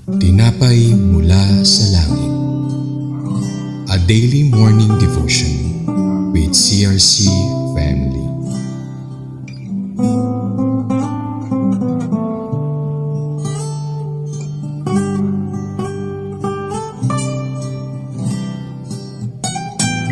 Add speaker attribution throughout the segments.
Speaker 1: Tinapay mula sa langit. A daily morning devotion with CRC family.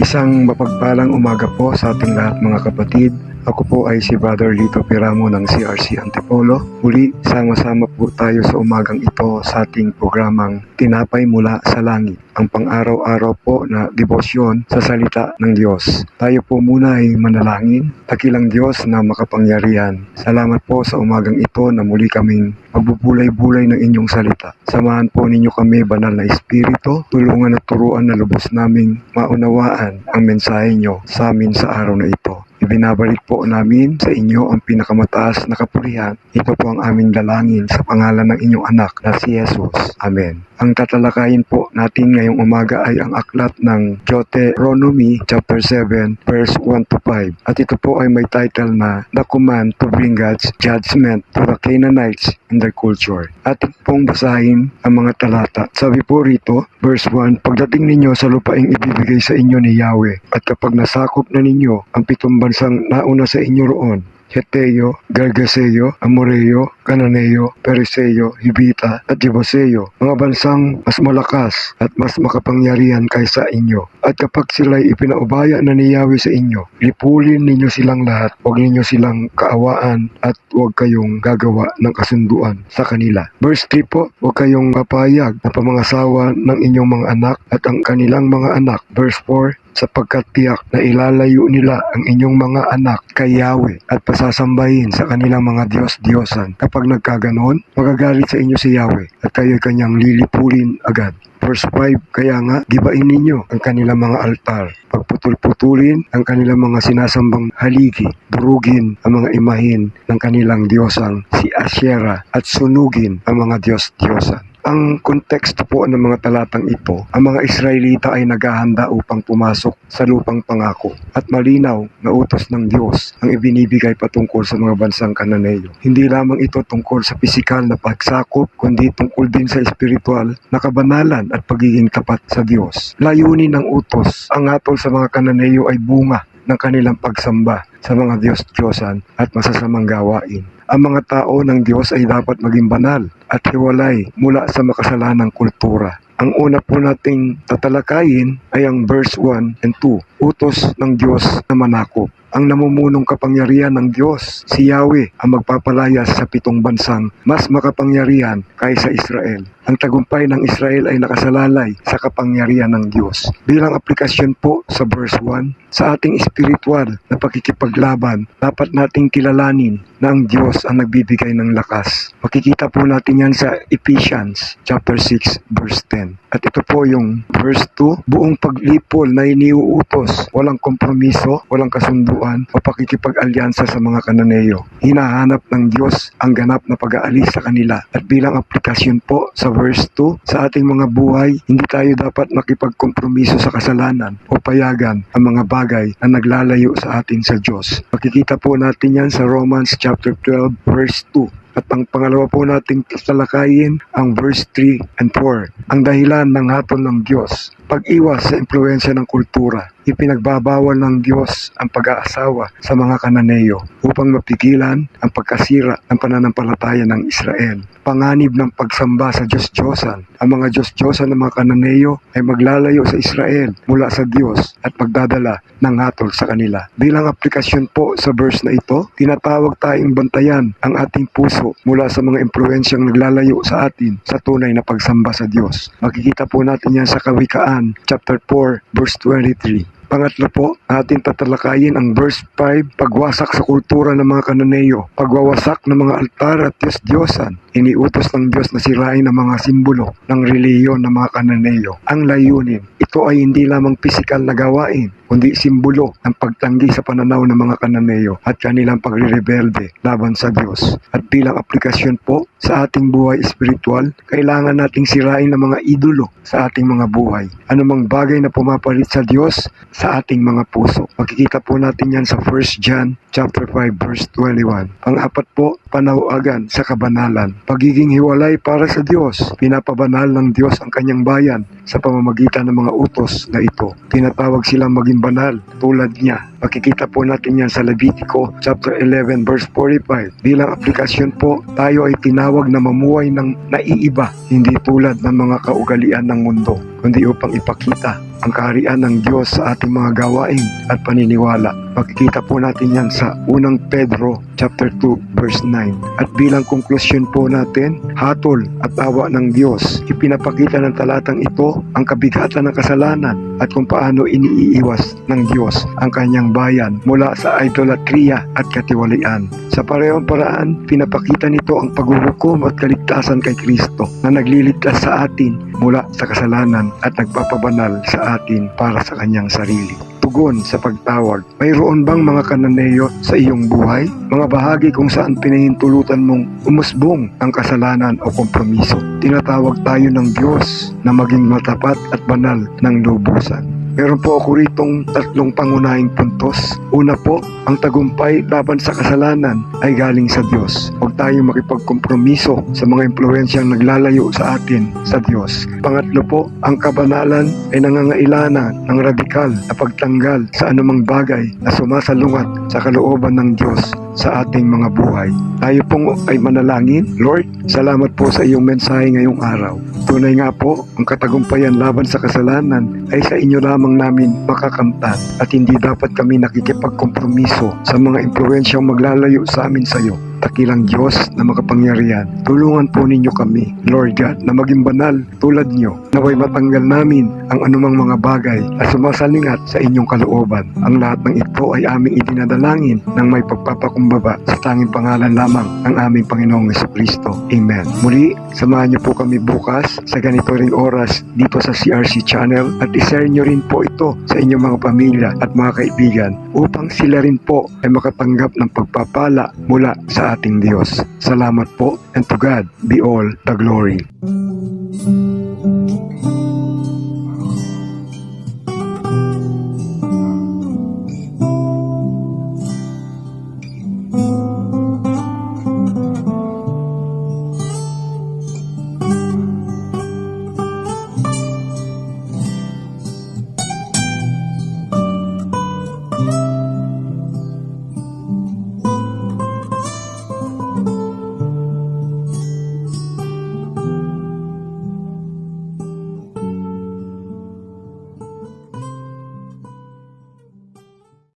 Speaker 2: Isang mapagpalang umaga po sa ating lahat mga kapatid. Ako po ay si Brother Lito Piramo ng CRC Antipolo. Muli, sama-sama po tayo sa umagang ito sa ating programang Tinapay Mula sa Langit, ang pang-araw-araw po na debosyon sa salita ng Diyos. Tayo po muna ay manalangin. Dakilang Diyos na makapangyarihan, salamat po sa umagang ito na muli kaming magbubulay-bulay ng inyong salita. Samahan po ninyo kami, banal na Espiritu, tulungan at turuan na lubos naming maunawaan ang mensahe nyo sa amin sa araw na ito. Ibinabalik po namin sa inyo ang pinakamataas na kapurihan. Ito po ang aming dalangin sa pangalan ng inyong anak na si Jesus. Amen. Ang tatalakayin po natin ngayong umaga ay ang aklat ng Deuteronomy chapter 7 verse 1 to 5. At ito po ay may title na The Command to Bring God's Judgment to the Canaanites and Their Culture. Ating pong basahin ang mga talata. Sabi po rito, verse 1, pagdating ninyo sa lupaing ibibigay sa inyo ni Yahweh, at kapag nasakop na ninyo ang pitong bansang nauna sa inyo roon, Heteo, Gergeseo, Amoreo, Cananeo, Periseo, Hibita at Jebuseo, mga bansang mas malakas at mas makapangyarihan kaysa inyo. At kapag sila'y ipinaubaya na ni Yahweh sa inyo, lipulin ninyo silang lahat, huwag ninyo silang kaawaan at huwag kayong gagawa ng kasunduan sa kanila. Verse 3 po, huwag kayong papayag na pamangasawa ng inyong mga anak at ang kanilang mga anak. Verse 4, sapagkat tiyak na ilalayo nila ang inyong mga anak kay Yahweh at pasasambahin sa kanilang mga Diyos-Diyosan. Kapag nagkaganon, magagalit sa inyo si Yahweh at kayo'y kanyang lilipulin agad. Verse 5, kaya nga, gibain ninyo ang kanilang mga altar. Pagputol-putulin ang kanilang mga sinasambang haligi. Durugin ang mga imahin ng kanilang diyosang si Asyera at sunugin ang mga Diyos-Diyosan. Ang konteksto po ng mga talatang ito, ang mga Israelita ay naghahanda upang pumasok sa lupang pangako at malinaw na utos ng Diyos ang ibinibigay patungkol sa mga bansang Kananeo. Hindi lamang ito tungkol sa pisikal na pagsakop, kundi tungkol din sa espiritual na kabanalan at pagiging tapat sa Diyos. Layunin ng utos, ang hatol sa mga Kananeo ay bunga ng kanilang pagsamba sa mga Diyos-Diyosan at masasamang gawain. Ang mga tao ng Diyos ay dapat maging banal at hiwalay mula sa makasalanang kultura. Ang una po nating tatalakayin ay ang verse 1 and 2, utos ng Diyos na manakop. Ang namumunong kapangyarihan ng Diyos, si Yahweh, ang magpapalayas sa pitong bansang mas makapangyarihan kaysa Israel. Ang tagumpay ng Israel ay nakasalalay sa kapangyarihan ng Diyos. Bilang aplikasyon po sa verse 1, sa ating espiritual na pakikipaglaban, dapat nating kilalanin na ang Diyos ang nagbibigay ng lakas. Makikita po natin yan sa Ephesians chapter 6 verse 10. At ito po yung verse 2, buong paglipol na iniuutos, walang kompromiso, walang kasunduan o pakikipag-alyansa sa mga Kananeo. Hinahanap ng Diyos ang ganap na pag-aalis sa kanila. At bilang aplikasyon po sa verse 2, sa ating mga buhay, hindi tayo dapat makipagkompromiso sa kasalanan o payagan ang mga bagay na naglalayo sa atin sa Diyos. Makikita po natin yan sa Romans chapter 12 verse 2. At ang pangalawa po nating tatalakayin ang verse 3 and 4. Ang dahilan ng hatol ng Diyos, pag-iwas sa impluwensya ng kultura. Ipinagbabawal ng Diyos ang pag-aasawa sa mga Kananeo upang mapigilan ang pagkasira ng pananampalataya ng Israel. Panganib ng pagsamba sa Diyos-Diyosan. Ang mga Diyos-Diyosan ng mga Kananeo ay maglalayo sa Israel mula sa Diyos at magdadala ng hatol sa kanila. Bilang aplikasyon po sa verse na ito, tinatawag tayong bantayan ang ating puso mula sa mga impluwensyang naglalayo sa atin sa tunay na pagsamba sa Diyos. Makikita po natin yan sa Kawikaan chapter 4 verse 23. Pangatlo po, ating tatalakayin ang verse 5, pagwasak sa kultura ng mga Kananeo, pagwawasak ng mga altar at Diyos-Diyosan. Iniutos ng Diyos na sirain ang mga simbolo ng reliyon ng mga Kananeo. Ang layunin, ito ay hindi lamang pisikal na gawain, kundi simbolo ng pagtanggi sa pananaw ng mga Kananeo at kanilang pagre-rebelde laban sa Diyos. At bilang aplikasyon po sa ating buhay espiritual, kailangan nating sirain ang mga idolo sa ating mga buhay. Anumang bagay na pumapalit sa Diyos sa ating mga puso. Makikita po natin yan sa 1 John chapter 5 verse 21. Pang-apat po, panawagan sa kabanalan. pagiging hiwalay para sa Diyos. Pinapabanal ng Diyos ang kanyang bayan sa pamamagitan ng mga utos na ito. Tinatawag silang maging banal tulad niya. Makikita po natin yan sa Levitico chapter 11 verse 45. Bilang aplikasyon po, tayo ay tinawag na mamuhay ng naiiba, hindi tulad ng mga kaugalian ng mundo, kundi upang ipakita ang kaharian ng Diyos sa ating mga gawain at paniniwala. Makikita po natin yan sa unang Pedro chapter 2 verse 9. At bilang konklusyon po natin, hatol at awa ng Diyos. Ipinapakita ng talatang ito ang kabigatan ng kasalanan at kung paano iniiwas ng Diyos ang kanyang bayan mula sa idolatria at katiwalian. Sa parehong paraan, pinapakita nito ang paghuhukom at kaligtasan kay Kristo na nagliligtas sa atin mula sa kasalanan at nagpapabanal sa atin para sa kanyang sarili. Tugon sa pagtawag. Mayroon bang mga kananeyo sa iyong buhay? Mga bahagi kung saan pinahintulutan mong umusbong ang kasalanan o kompromiso. Tinatawag tayo ng Diyos na maging matapat at banal ng lubusan. Meron po ako ritong 3 pangunahing puntos. Una po, ang tagumpay laban sa kasalanan ay galing sa Diyos. Huwag tayong makipagkompromiso sa mga impluensyang naglalayo sa atin sa Diyos. Pangatlo po, ang kabanalan ay nangangailangan ng radikal na pagtanggal sa anumang bagay na sumasalungat sa kalooban ng Diyos sa ating mga buhay. Tayo pong ay manalangin. Lord, salamat po sa iyong mensahe ngayong araw. Tunay nga po, ang katagumpayan laban sa kasalanan ay sa inyo lamang namin makakamtan at hindi dapat kami nakikipagkompromiso sa mga impluensyang maglalayo sa amin sa iyo. Dakilang Diyos na makapangyarihan, tulungan po ninyo kami, Lord God, na maging banal tulad niyo. Naway matanggal namin ang anumang mga bagay na sumasalingat sa inyong kalooban. Ang lahat ng ito ay aming idinadalangin ng may pagpapakumbaba sa tanging pangalan lamang ng aming Panginoong Jesucristo. Amen. Muli, samahan niyo po kami bukas sa ganito ring oras dito sa CRC channel at ishare niyo rin po ito sa inyong mga pamilya at mga kaibigan upang sila rin po ay makatanggap ng pagpapala mula sa ating Diyos. Salamat po, and to God be all the glory.